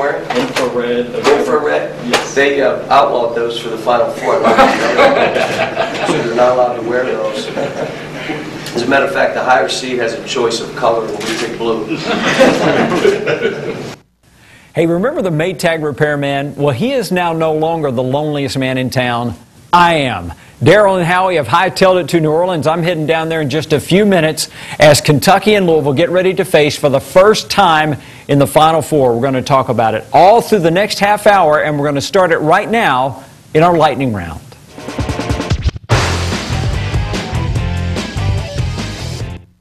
wearing? Infrared. Infrared? Yes. They outlawed those for the Final Four. So they're not allowed to wear those. As a matter of fact, the higher seed has a choice of color, and we pick blue. Hey, remember the Maytag repairman? Well, he is now no longer the loneliest man in town. I am. Daryl and Howie have hightailed it to New Orleans. I'm heading down there in just a few minutes as Kentucky and Louisville get ready to face for the first time in the Final Four. We're going to talk about it all through the next half hour, and we're going to start it right now in our lightning round.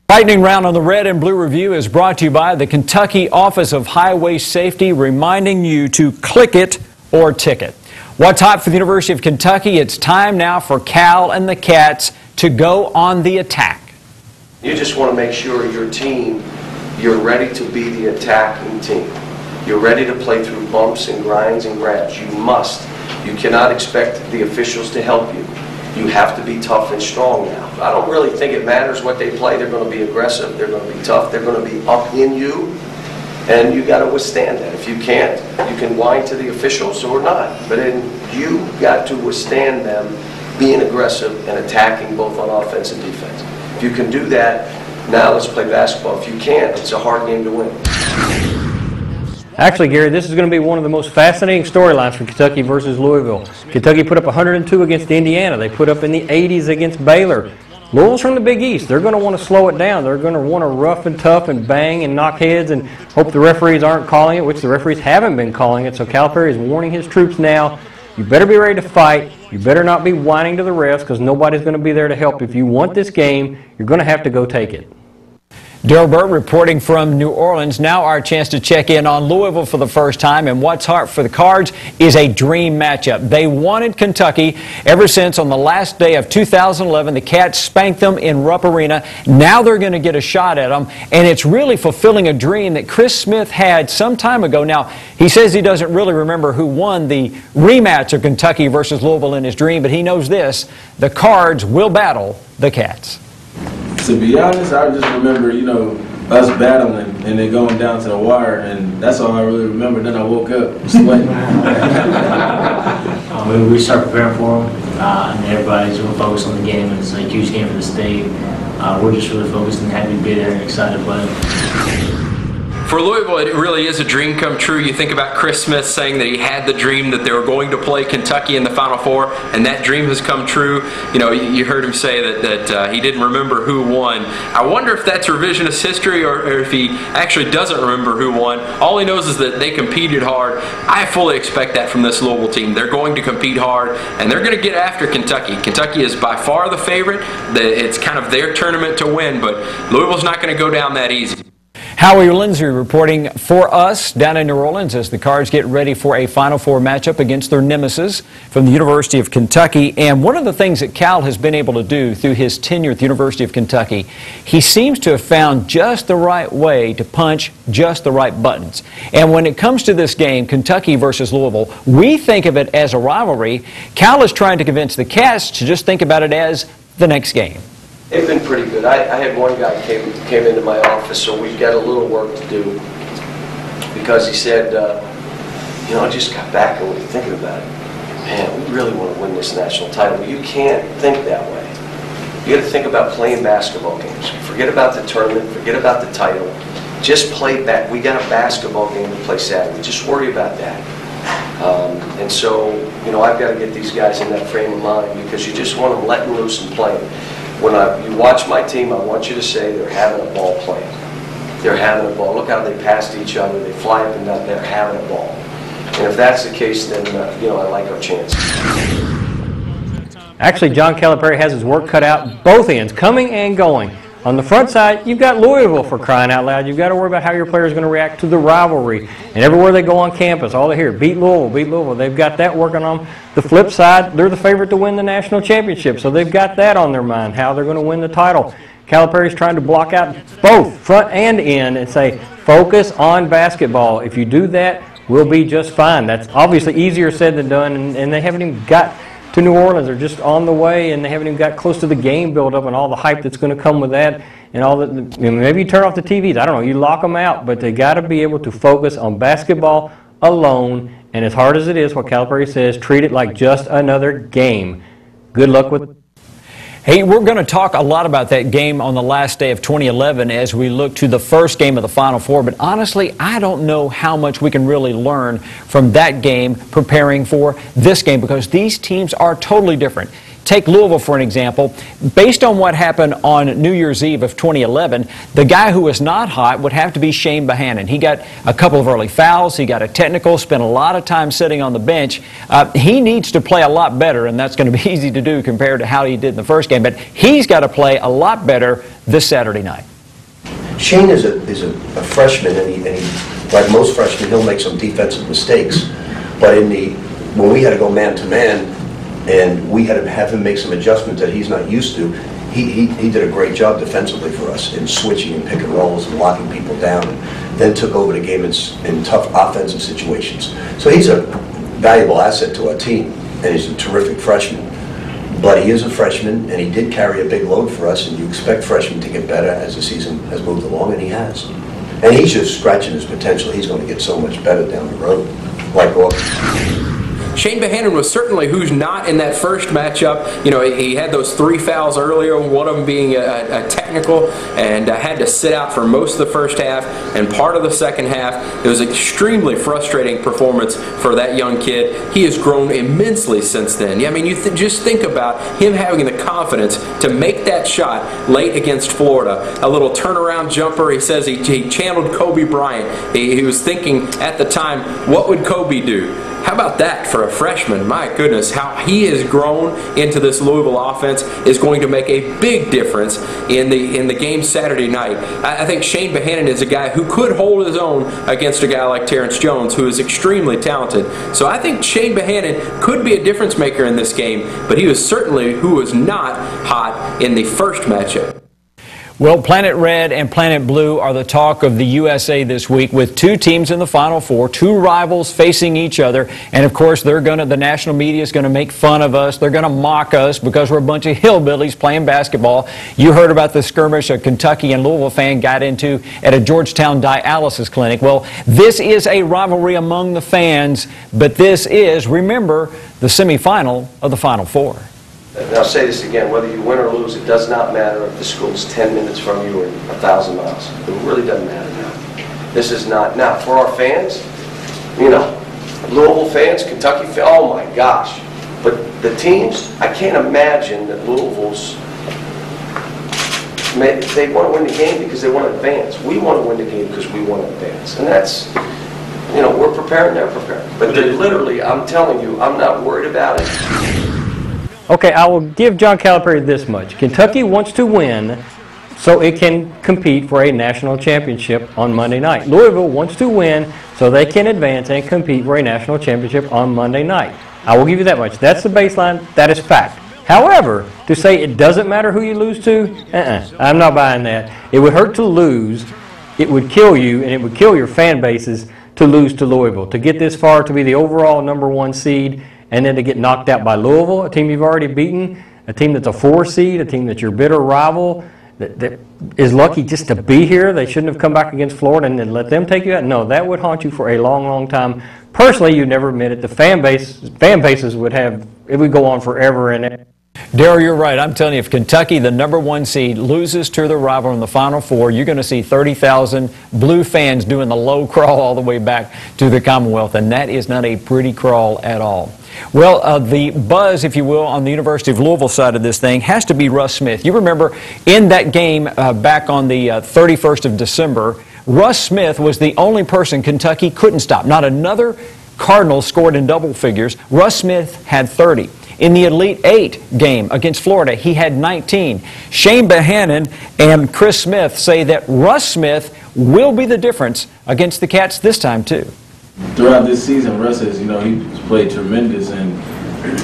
Lightning Round on the Red and Blue Review is brought to you by the Kentucky Office of Highway Safety, reminding you to click it or ticket. What's hot for the University of Kentucky? It's time now for Cal and the Cats to go on the attack. You just want to make sure your team, you're ready to be the attacking team. You're ready to play through bumps and grinds and grabs. You must. You cannot expect the officials to help you. You have to be tough and strong now. I don't really think it matters what they play. They're going to be aggressive. They're going to be tough. They're going to be up in you. And you got to withstand that. If you can't, you can whine to the officials or not. But then you got to withstand them being aggressive and attacking both on offense and defense. If you can do that, now let's play basketball. If you can't, it's a hard game to win. Actually, Gary, this is going to be one of the most fascinating storylines for Kentucky versus Louisville. Kentucky put up 102 against Indiana. They put up in the 80s against Baylor. Louisville's from the Big East. They're going to want to slow it down. They're going to want to rough and tough and bang and knock heads and hope the referees aren't calling it, which the referees haven't been calling it. So Calipari is warning his troops now, you better be ready to fight. You better not be whining to the refs because nobody's going to be there to help. If you want this game, you're going to have to go take it. Daryl Burt reporting from New Orleans. Now our chance to check in on Louisville for the first time. And what's hot for the Cards is a dream matchup. They wanted Kentucky ever since on the last day of 2011. The Cats spanked them in Rupp Arena. Now they're going to get a shot at them. And it's really fulfilling a dream that Chris Smith had some time ago. Now, he says he doesn't really remember who won the rematch of Kentucky versus Louisville in his dream, but he knows this: the Cards will battle the Cats. To be honest, I just remember, us battling and then going down to the wire, and that's all I really remember. Then I woke up sweating. We start preparing for them, and everybody's really focused on the game, and it's a huge game for the state. We're just really focused and happy to be there and excited to play. For Louisville, it really is a dream come true. You think about Chris Smith saying that he had the dream that they were going to play Kentucky in the Final Four, and that dream has come true. You heard him say that he didn't remember who won. I wonder if that's revisionist history or if he actually doesn't remember who won. All he knows is that they competed hard. I fully expect that from this Louisville team. They're going to compete hard, and they're going to get after Kentucky. Kentucky is by far the favorite. It's kind of their tournament to win, but Louisville's not going to go down that easy. Howie Lindsay reporting for us down in New Orleans as the Cards get ready for a Final Four matchup against their nemesis from the University of Kentucky. And one of the things that Cal has been able to do through his tenure at the University of Kentucky, he seems to have found just the right way to punch just the right buttons. And when it comes to this game, Kentucky versus Louisville, we think of it as a rivalry. Cal is trying to convince the Cats to just think about it as the next game. They've been pretty good. I had one guy came into my office, so we've got a little work to do, because he said, I just got back and we were thinking about it. Man, we really want to win this national title. You can't think that way. You got to think about playing basketball games. Forget about the tournament. Forget about the title. Just play back. We got a basketball game to play Saturday. Just worry about that. And so, I've got to get these guys in that frame of mind, because you just want them letting loose and playing. When you watch my team, I want you to say they're having a ball playing. They're having a ball. Look how they pass to each other. They fly up and down. They're having a ball. And if that's the case, then, I like our chances. Actually, John Calipari has his work cut out both ends, coming and going. On the front side, you've got Louisville, for crying out loud. You've got to worry about how your players are going to react to the rivalry. And everywhere they go on campus, all they hear, beat Louisville, beat Louisville. They've got that working on them. The flip side, they're the favorite to win the national championship, so they've got that on their mind, how they're going to win the title. Calipari's trying to block out both front and end and say, focus on basketball. If you do that, we'll be just fine. That's obviously easier said than done, and they haven't even got to New Orleans. They're just on the way, and they haven't even got close to the game build-up and all the hype that's going to come with that, and all that. Maybe you turn off the TVs. I don't know. You lock them out, but they got to be able to focus on basketball alone. And as hard as it is, what Calipari says, treat it like just another game. Good luck with. Hey, we're going to talk a lot about that game on the last day of 2011 as we look to the first game of the Final Four. But honestly, I don't know how much we can really learn from that game preparing for this game, because these teams are totally different. Take Louisville for an example. Based on what happened on New Year's Eve of 2011, the guy who was not hot would have to be Shane Behanan. He got a couple of early fouls. He got a technical, spent a lot of time sitting on the bench. He needs to play a lot better, and that's going to be easy to do compared to how he did in the first game. But he's got to play a lot better this Saturday night. Shane is a freshman, and he, like most freshmen, he'll make some defensive mistakes. But when we had to go man-to-man, and we had to have him make some adjustments that he's not used to, he did a great job defensively for us in switching and pick and rolls and locking people down, and then took over the game in tough offensive situations. So he's a valuable asset to our team, and he's a terrific freshman. But he is a freshman, and he did carry a big load for us, and you expect freshmen to get better as the season has moved along, and he has. And he's just scratching his potential. He's going to get so much better down the road, like Orton. Shane Behanan was certainly who's not in that first matchup. You know, he had those 3 fouls earlier, one of them being a technical, and had to sit out for most of the first half and part of the second half. It was an extremely frustrating performance for that young kid. He has grown immensely since then. I mean, you just think about him having the confidence to make that shot late against Florida. A little turnaround jumper. He says he channeled Kobe Bryant. He was thinking at the time, what would Kobe do? How about that for a freshman? My goodness, how he has grown into this Louisville offense is going to make a big difference in the game Saturday night. I think Shane Behanan is a guy who could hold his own against a guy like Terrence Jones, who is extremely talented. So I think Shane Behanan could be a difference maker in this game, but he was certainly who was not hot in the first matchup. Well, Planet Red and Planet Blue are the talk of the USA this week, with 2 teams in the Final Four, 2 rivals facing each other. And of course, the national media is going to make fun of us. They're going to mock us because we're a bunch of hillbillies playing basketball. You heard about the skirmish a Kentucky and Louisville fan got into at a Georgetown dialysis clinic. Well, this is a rivalry among the fans, but this is, remember, the semifinal of the Final Four. And I'll say this again, whether you win or lose, it does not matter if the school's 10 minutes from you or 1,000 miles. It really doesn't matter now. This is not, now for our fans, you know, Louisville fans, Kentucky fans, oh my gosh. But the teams, I can't imagine that Louisville's, they want to win the game because they want to advance. We want to win the game because we want to advance. And that's, you know, we're preparing, they're preparing. But they literally, I'm telling you, I'm not worried about it. Okay, I will give John Calipari this much. Kentucky wants to win so it can compete for a national championship on Monday night. Louisville wants to win so they can advance and compete for a national championship on Monday night. I will give you that much. That's the baseline. That is fact. However, to say it doesn't matter who you lose to, I'm not buying that. It would hurt to lose. It would kill you, and it would kill your fan bases to lose to Louisville. To get this far, to be the overall #1 seed, and then to get knocked out by Louisville, a team you've already beaten, a team that's a 4 seed, a team that's your bitter rival, that is lucky just to be here. They shouldn't have come back against Florida and then let them take you out. No, that would haunt you for a long, long time. Personally, you'd never admit it. The fan bases would have, it would go on forever and ever. Darryl, you're right. I'm telling you, if Kentucky, the #1 seed, loses to the rival in the Final Four, you're going to see 30,000 Blue fans doing the low crawl all the way back to the Commonwealth, and that is not a pretty crawl at all. Well, the buzz, if you will, on the University of Louisville side of this thing has to be Russ Smith. You remember in that game back on the 31st of December, Russ Smith was the only person Kentucky couldn't stop. Not another Cardinal scored in double figures. Russ Smith had 30. In the Elite 8 game against Florida, he had 19. Shane Behanan and Chris Smith say that Russ Smith will be the difference against the Cats this time, too. Throughout this season, Russ has, you know, he's played tremendous, and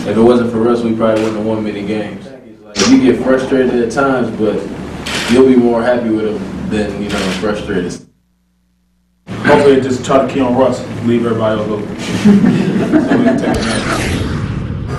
if it wasn't for Russ, we probably wouldn't have won many games. You get frustrated at times, but you'll be more happy with him than, you know, frustrated. Hopefully, just try to key on Russ, leave everybody else open. So we can take it.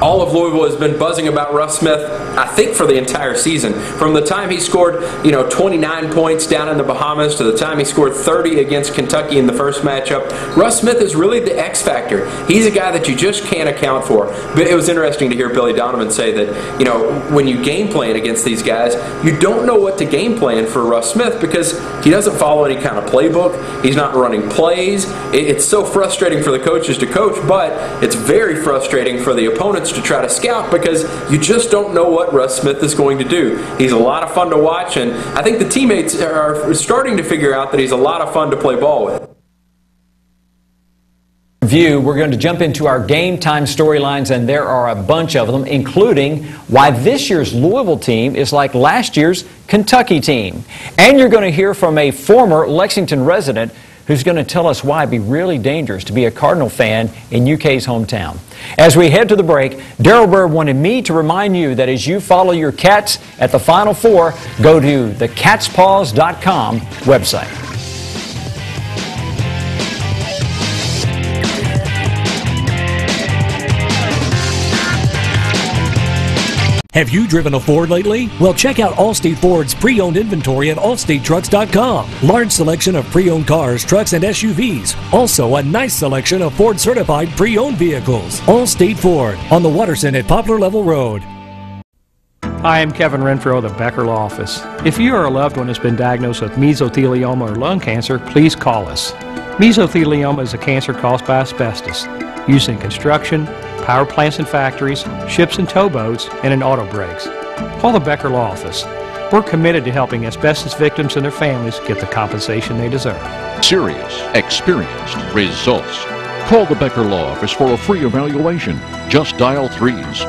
All of Louisville has been buzzing about Russ Smith, I think, for the entire season. From the time he scored, 29 points down in the Bahamas to the time he scored 30 against Kentucky in the first matchup, Russ Smith is really the X factor. He's a guy that you just can't account for. But it was interesting to hear Billy Donovan say that, when you game plan against these guys, you don't know what to game plan for Russ Smith because he doesn't follow any kind of playbook. He's not running plays. It's so frustrating for the coaches to coach, but it's very frustrating for the opponents to try to scout because you just don't know what Russ Smith is going to do. He's a lot of fun to watch, and I think the teammates are starting to figure out that he's a lot of fun to play ball with. We're going to jump into our game time storylines, and there are a bunch of them, including why this year's Louisville team is like last year's Kentucky team. And you're going to hear from a former Lexington resident who's going to tell us why it'd be really dangerous to be a Cardinal fan in UK's hometown. As we head to the break, Daryl Bird wanted me to remind you that as you follow your Cats at the Final Four, go to the catspaws.com website. Have you driven a Ford lately? Well, check out Allstate Ford's pre-owned inventory at allstatetrucks.com. Large selection of pre-owned cars, trucks, and SUVs. Also, a nice selection of Ford-certified pre-owned vehicles. Allstate Ford on the Watterson at Poplar Level Road. Hi, I'm Kevin Renfro of the Becker Law Office. If you or a loved one has been diagnosed with mesothelioma or lung cancer, please call us. Mesothelioma is a cancer caused by asbestos, used in construction, power plants and factories, ships and towboats, and in auto brakes. Call the Becker Law Office. We're committed to helping asbestos victims and their families get the compensation they deserve. Serious, experienced, results. Call the Becker Law Office for a free evaluation. Just dial 3s.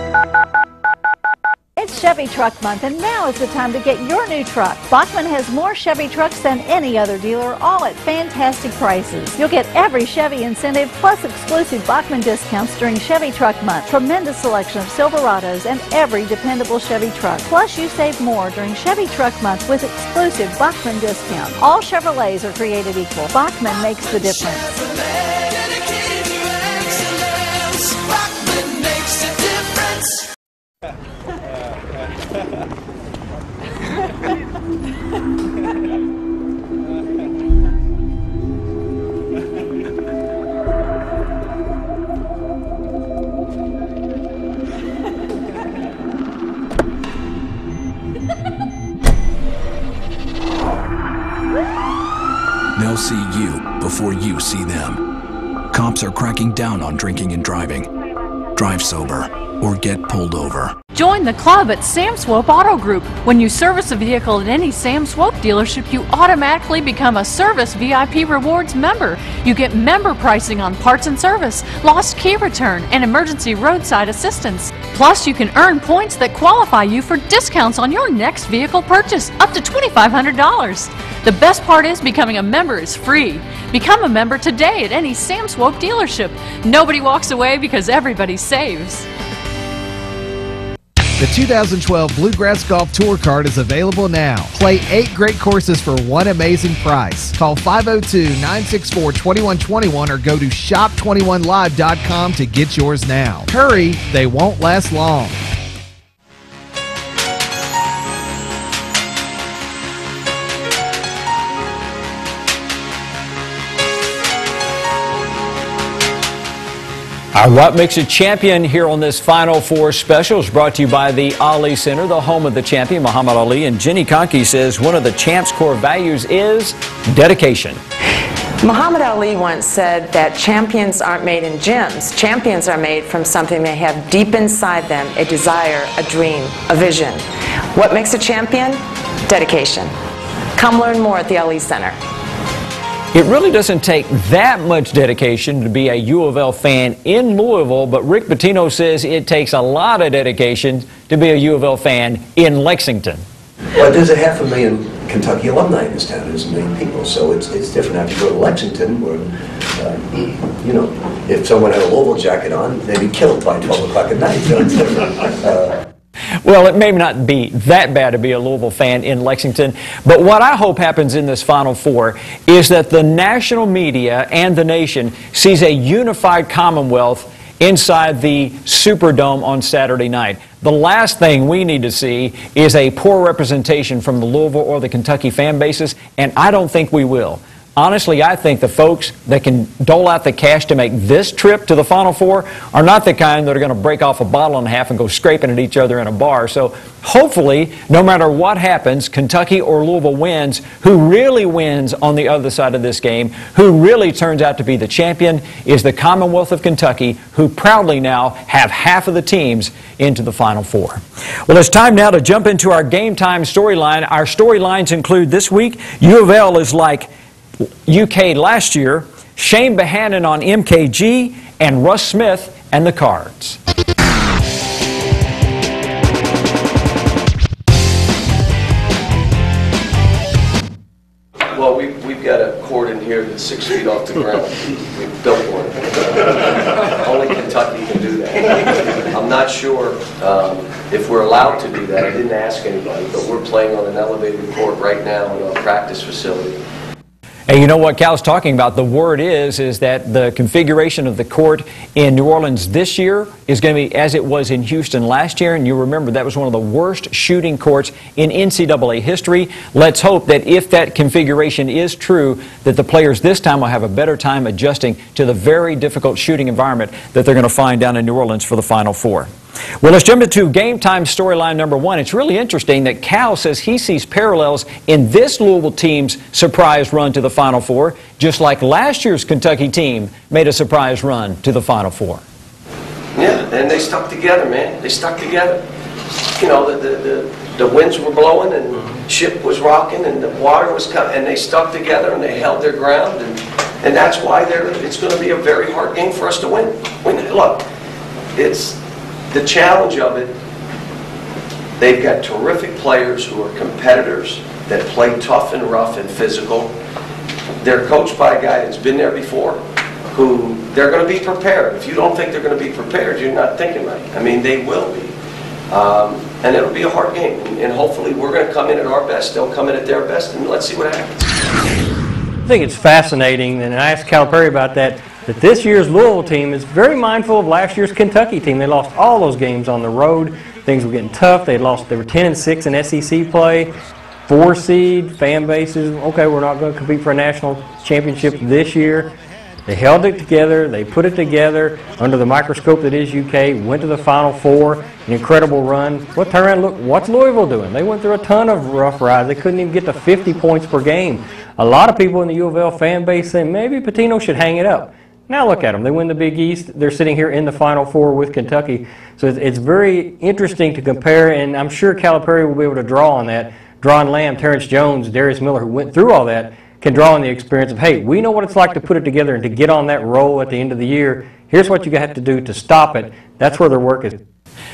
It's Chevy Truck Month, and now is the time to get your new truck. Bachman has more Chevy trucks than any other dealer, all at fantastic prices. You'll get every Chevy incentive plus exclusive Bachman discounts during Chevy Truck Month. Tremendous selection of Silverados and every dependable Chevy truck. Plus, you save more during Chevy Truck Month with exclusive Bachman discounts. All Chevrolets are created equal. Bachman makes the difference. They'll see you before you see them. Cops are cracking down on drinking and driving. Drive sober or get pulled over. Join the club at Sam Swope Auto Group. When you service a vehicle at any Sam Swope dealership, you automatically become a Service VIP Rewards member. You get member pricing on parts and service, lost key return, and emergency roadside assistance. Plus, you can earn points that qualify you for discounts on your next vehicle purchase, up to $2,500. The best part is becoming a member is free. Become a member today at any Sam Swope dealership. Nobody walks away because everybody saves. The 2012 Bluegrass Golf Tour Card is available now. Play 8 great courses for one amazing price. Call 502-964-2121 or go to shop21live.com to get yours now. Hurry, they won't last long. Our What Makes a Champion here on this Final Four special is brought to you by the Ali Center, the home of the champion, Muhammad Ali. And Jenny Conkey says one of the champ's core values is dedication. Muhammad Ali once said that champions aren't made in gyms. Champions are made from something they have deep inside them, a desire, a dream, a vision. What makes a champion? Dedication. Come learn more at the Ali Center. It really doesn't take that much dedication to be a U of L fan in Louisville, but Rick Pitino says it takes a lot of dedication to be a U of L fan in Lexington. Well, there's a 500,000 Kentucky alumni in this town. There's a million people, so it's different. After you go to Lexington, where, if someone had a Louisville jacket on, they'd be killed by 12 o'clock at night. So it's different. Well, it may not be that bad to be a Louisville fan in Lexington, but what I hope happens in this Final Four is that the national media and the nation sees a unified Commonwealth inside the Superdome on Saturday night. The last thing we need to see is a poor representation from the Louisville or the Kentucky fan bases, and I don't think we will. Honestly, I think the folks that can dole out the cash to make this trip to the Final Four are not the kind that are going to break off a bottle in half and go scraping at each other in a bar. So hopefully, no matter what happens, Kentucky or Louisville wins. Who really wins on the other side of this game, who really turns out to be the champion, is the Commonwealth of Kentucky, who proudly now have half of the teams into the Final Four. Well, it's time now to jump into our Game Time storyline. Our storylines include this week, U of L is like UK last year, Shane Behannon on MKG, and Russ Smith and the Cards. Well, we've got a court in here that's 6 feet off the ground. We've built one. Only Kentucky can do that. I'm not sure if we're allowed to do that. I didn't ask anybody, but we're playing on an elevated court right now in our practice facility. And you know what Cal's talking about? The word is that the configuration of the court in New Orleans this year is going to be as it was in Houston last year. And you remember that was one of the worst shooting courts in NCAA history. Let's hope that if that configuration is true, that the players this time will have a better time adjusting to the very difficult shooting environment that they're going to find down in New Orleans for the Final Four. Well, let's jump into Game Time storyline number one. It's really interesting that Cal says he sees parallels in this Louisville team's surprise run to the Final Four, just like last year's Kentucky team made a surprise run to the Final Four. Yeah, and they stuck together, man. They stuck together. You know, the winds were blowing and ship was rocking and the water was coming, and they stuck together and they held their ground, and that's why it's going to be a very hard game for us to win. Look, it's the challenge of it. They've got terrific players who are competitors that play tough and rough and physical. They're coached by a guy that's been there before, who they're going to be prepared. If you don't think they're going to be prepared, you're not thinking right. I mean, they will be. And it'll be a hard game. And hopefully we're going to come in at our best, they'll come in at their best, and let's see what happens. I think it's fascinating, and I asked Calipari about that this year's Louisville team is very mindful of last year's Kentucky team. They lost all those games on the road. Things were getting tough. They were 10-6 in SEC play, 4 seed, fan bases. Okay, we're not going to compete for a national championship this year. They held it together. They put it together under the microscope that is UK, went to the Final Four, an incredible run. What turn around, look, what's Louisville doing? They went through a ton of rough rides. They couldn't even get to 50 points per game. A lot of people in the U of L fan base saying maybe Pitino should hang it up. Now look at them. They win the Big East. They're sitting here in the Final Four with Kentucky. So it's very interesting to compare, and I'm sure Calipari will be able to draw on that. Dron Lamb, Terrence Jones, Darius Miller, who went through all that, can draw on the experience of, hey, we know what it's like to put it together and to get on that roll at the end of the year. Here's what you have to do to stop it. That's where their work is.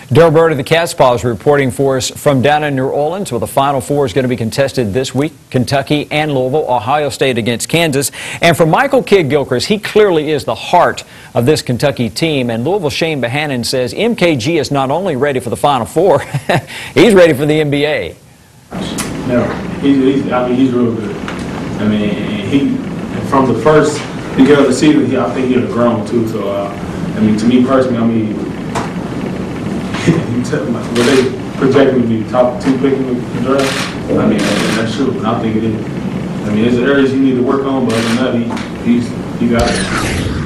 Daryl Bird of the Catspaws reporting for us from down in New Orleans, where the Final Four is going to be contested this week. Kentucky and Louisville, Ohio State against Kansas. And for Michael Kidd-Gilchrist, he clearly is the heart of this Kentucky team. And Louisville Shane Behannon says MKG is not only ready for the Final Four, he's ready for the NBA. No, he's real good. I mean, from the first beginning of the season, I think he'd have grown too. So, to me personally, when they project me to be top 2 pick in the draft, that's true, and I think it is. There's areas you need to work on, but other than that, he got it.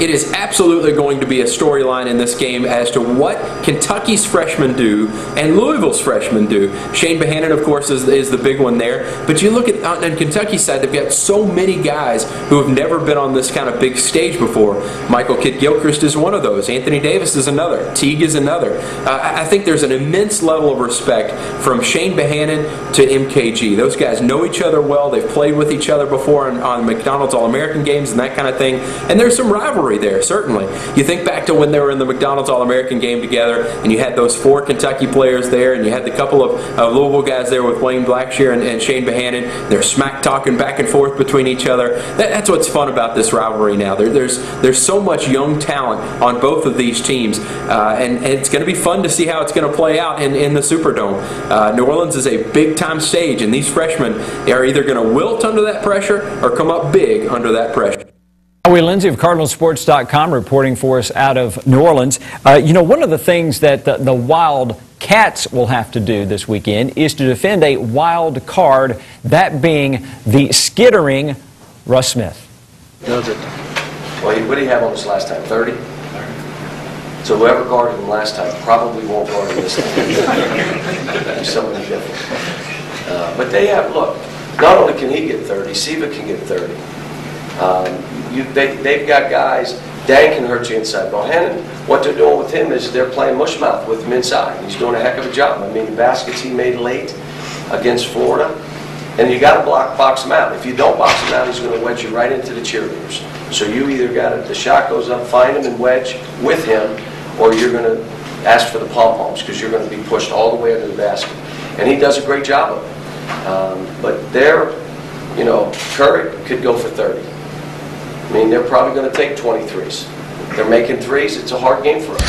It is absolutely going to be a storyline in this game as to what Kentucky's freshmen do and Louisville's freshmen do. Shane Behannon, of course, is the big one there. But you look at on Kentucky's side, they've got so many guys who have never been on this kind of big stage before. Michael Kidd-Gilchrist is one of those. Anthony Davis is another. Teague is another. I think there's an immense level of respect from Shane Behannon to MKG. Those guys know each other well. They've played with each other before on McDonald's All-American games and that kind of thing. And there's some rivalry there, certainly. You think back to when they were in the McDonald's All-American game together, and you had those 4 Kentucky players there, and you had the couple of Louisville guys there with Wayne Blackshear and Shane Behannon. They're smack-talking back and forth between each other. That's what's fun about this rivalry now. There's so much young talent on both of these teams, and it's going to be fun to see how it's going to play out in the Superdome. New Orleans is a big-time stage, and these freshmen are either going to wilt under that pressure or come up big under that pressure. Howie Lindsay of CardinalSports.com reporting for us out of New Orleans. One of the things that the Wildcats will have to do this weekend is to defend a wild card, that being the skittering Russ Smith. Does it? Well, what did he have on us last time? 30? So whoever guarded him last time probably won't guard him this time. That'd be something different. But they have, look, not only can he get 30, Siva can get 30. They've got guys, Dan can hurt you inside. Bohannon, what they're doing with him is they're playing mushmouth with him inside. He's doing a heck of a job. I mean, the baskets he made late against Florida, and you got to box him out. If you don't box him out, he's going to wedge you right into the cheerleaders. So you either got to, the shot goes up, find him and wedge with him, or you're going to ask for the pom-poms because you're going to be pushed all the way under the basket. And he does a great job of it. But Curry could go for 30. I mean, they're probably going to take 23s. They're making threes. It's a hard game for us.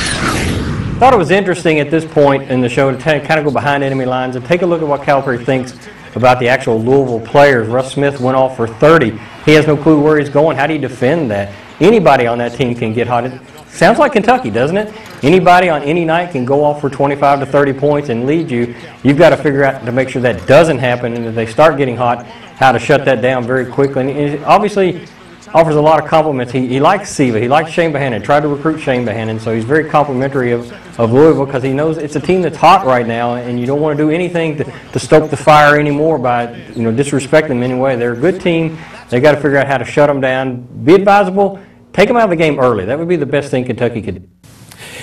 Thought it was interesting at this point in the show to kind of go behind enemy lines and take a look at what Calipari thinks about the actual Louisville players. Russ Smith went off for 30. He has no clue where he's going. How do you defend that? Anybody on that team can get hot. It sounds like Kentucky, doesn't it? Anybody on any night can go off for 25 to 30 points and lead you. You've got to figure out to make sure that doesn't happen, and if they start getting hot, how to shut that down very quickly. And it obviously offers a lot of compliments. He likes Siva. He likes Shane Bohannon. Tried to recruit Shane Bohannon, so he's very complimentary of Louisville because he knows it's a team that's hot right now, and you don't want to do anything to stoke the fire anymore by disrespecting them anyway. They're a good team. They got to figure out how to shut them down. Be advisable. Take them out of the game early. That would be the best thing Kentucky could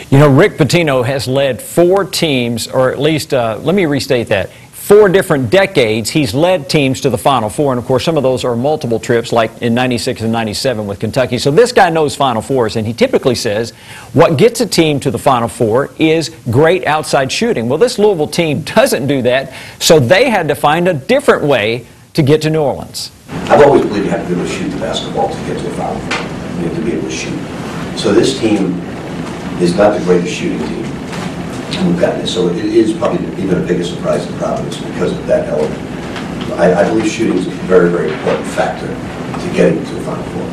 do. Rick Pitino has led 4 teams, or at least, let me restate that. 4 different decades, he's led teams to the Final Four, and of course some of those are multiple trips, like in 96 and 97 with Kentucky. So this guy knows Final Fours, and he typically says what gets a team to the Final Four is great outside shooting. Well, this Louisville team doesn't do that, so they had to find a different way to get to New Orleans. I've always believed you have to be able to shoot the basketball to get to the Final Four. You have to be able to shoot. So this team is not the greatest shooting team we've gotten. So it is probably even a bigger surprise to Providence because of that element. I believe shooting is a very, very important factor to getting to the Final Four.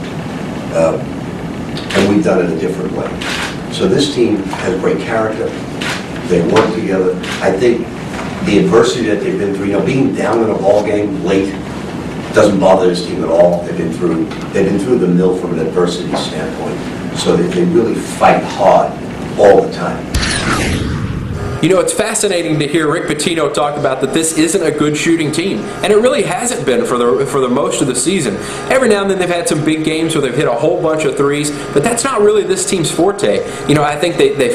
And we've done it a different way. So this team has great character. They work together. I think the adversity that they've been through, being down in a ball game late doesn't bother this team at all. They've been through the mill from an adversity standpoint. So they really fight hard all the time. It's fascinating to hear Rick Pitino talk about that this isn't a good shooting team, and it really hasn't been for the most of the season. Every now and then they've had some big games where they've hit a whole bunch of threes, but that's not really this team's forte. I think they are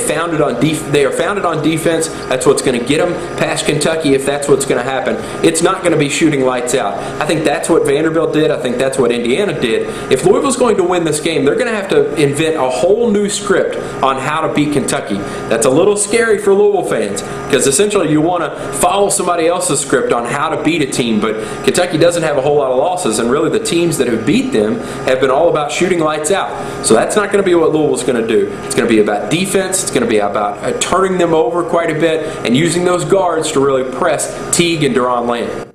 founded on defense. That's what's going to get them past Kentucky if that's what's going to happen. It's not going to be shooting lights out. I think that's what Vanderbilt did. I think that's what Indiana did. If Louisville's going to win this game, they're going to have to invent a whole new script on how to beat Kentucky. That's a little scary for Louisville fans, because essentially you want to follow somebody else's script on how to beat a team, but Kentucky doesn't have a whole lot of losses, and really the teams that have beat them have been all about shooting lights out. So that's not going to be what Louisville's going to do. It's going to be about defense. It's going to be about turning them over quite a bit and using those guards to really press Teague and Deron Land.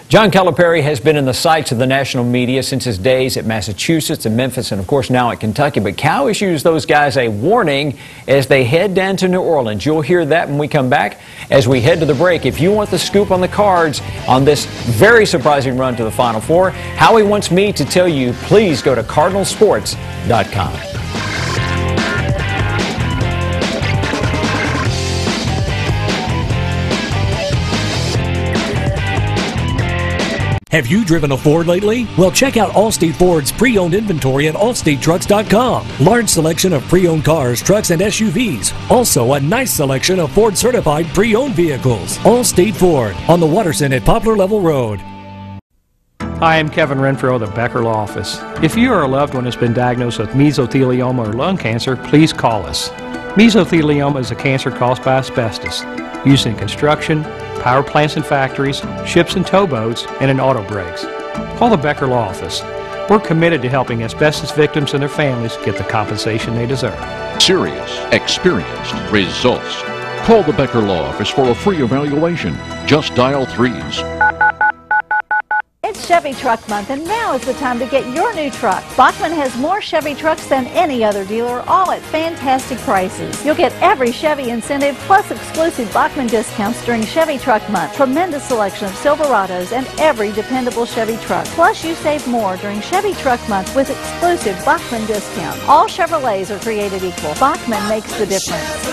John Calipari has been in the sights of the national media since his days at Massachusetts and Memphis and, of course, now at Kentucky. But Cal issues those guys a warning as they head down to New Orleans. You'll hear that when we come back as we head to the break. If you want the scoop on the Cards on this very surprising run to the Final Four, Howie wants me to tell you, please go to CardinalSports.com. Have you driven a Ford lately? Well, check out Allstate Ford's pre-owned inventory at allstatetrucks.com. Large selection of pre-owned cars, trucks, and SUVs. Also, a nice selection of Ford-certified pre-owned vehicles. Allstate Ford on the Watterson at Poplar Level Road. Hi, I'm Kevin Renfro of the Becker Law Office. If you or a loved one has been diagnosed with mesothelioma or lung cancer, please call us. Mesothelioma is a cancer caused by asbestos, used in construction, power plants and factories, ships and towboats, and in auto brakes. Call the Becker Law Office. We're committed to helping asbestos victims and their families get the compensation they deserve. Serious, experienced, results. Call the Becker Law Office for a free evaluation. Just dial 3s. It's It's Chevy Truck Month, and now is the time to get your new truck. Bachman has more Chevy trucks than any other dealer, all at fantastic prices. You'll get every Chevy incentive plus exclusive Bachman discounts during Chevy Truck Month. Tremendous selection of Silverados and every dependable Chevy truck. Plus, you save more during Chevy Truck Month with exclusive Bachman discount. All Chevrolets are created equal. Bachman makes the difference.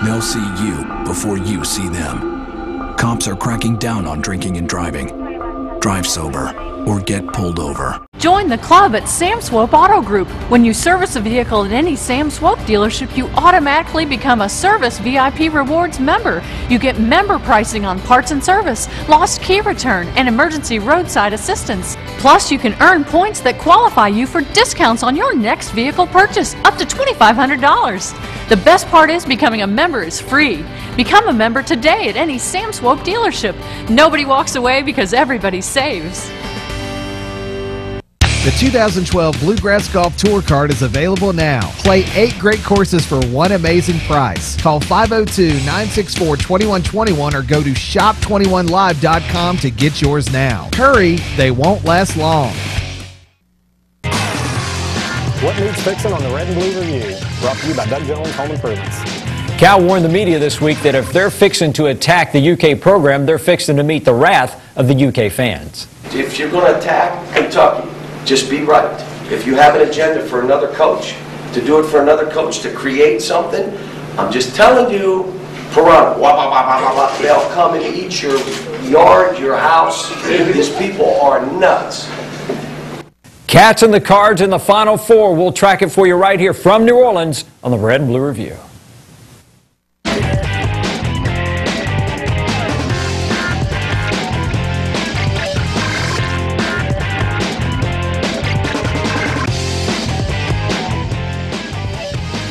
They'll see you before you see them. Cops are cracking down on drinking and driving. Drive sober or get pulled over. Join the club at Sam Swope Auto Group. When you service a vehicle at any Sam Swope dealership, you automatically become a Service VIP Rewards member. You get member pricing on parts and service, lost key return, and emergency roadside assistance. Plus, you can earn points that qualify you for discounts on your next vehicle purchase, up to $2,500. The best part is becoming a member is free. Become a member today at any Sam Swope dealership. Nobody walks away because everybody saves. The 2012 Bluegrass Golf Tour Card is available now. Play 8 great courses for one amazing price. Call 502-964-2121 or go to shop21live.com to get yours now. Hurry, they won't last long. What needs fixing on the Red and Blue Review? Brought to you by Doug Jones Home Improvements. Cal warned the media this week that if they're fixing to attack the UK program, they're fixing to meet the wrath of the UK fans. If you're going to attack Kentucky, just be right. If you have an agenda for another coach, to do it for another coach, to create something, I'm just telling you, piranha, they'll come and eat your yard, your house. These people are nuts. Cats and the Cards in the Final Four. We'll track it for you right here from New Orleans on the Red and Blue Review.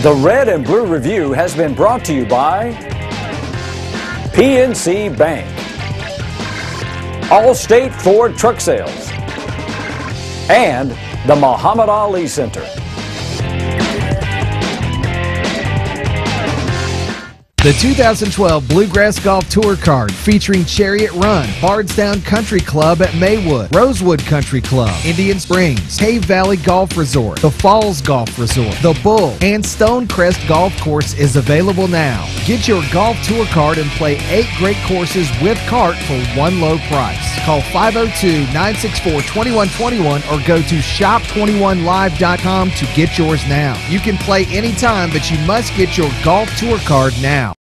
The Red and Blue Review has been brought to you by PNC Bank, Allstate Ford Truck Sales, and the Muhammad Ali Center. The 2012 Bluegrass Golf Tour Card featuring Chariot Run, Bardstown Country Club at Maywood, Rosewood Country Club, Indian Springs, Cave Valley Golf Resort, The Falls Golf Resort, The Bull, and Stonecrest Golf Course is available now. Get your golf tour card and play 8 great courses with cart for one low price. Call 502-964-2121 or go to shop21live.com to get yours now. You can play anytime, but you must get your golf tour card now.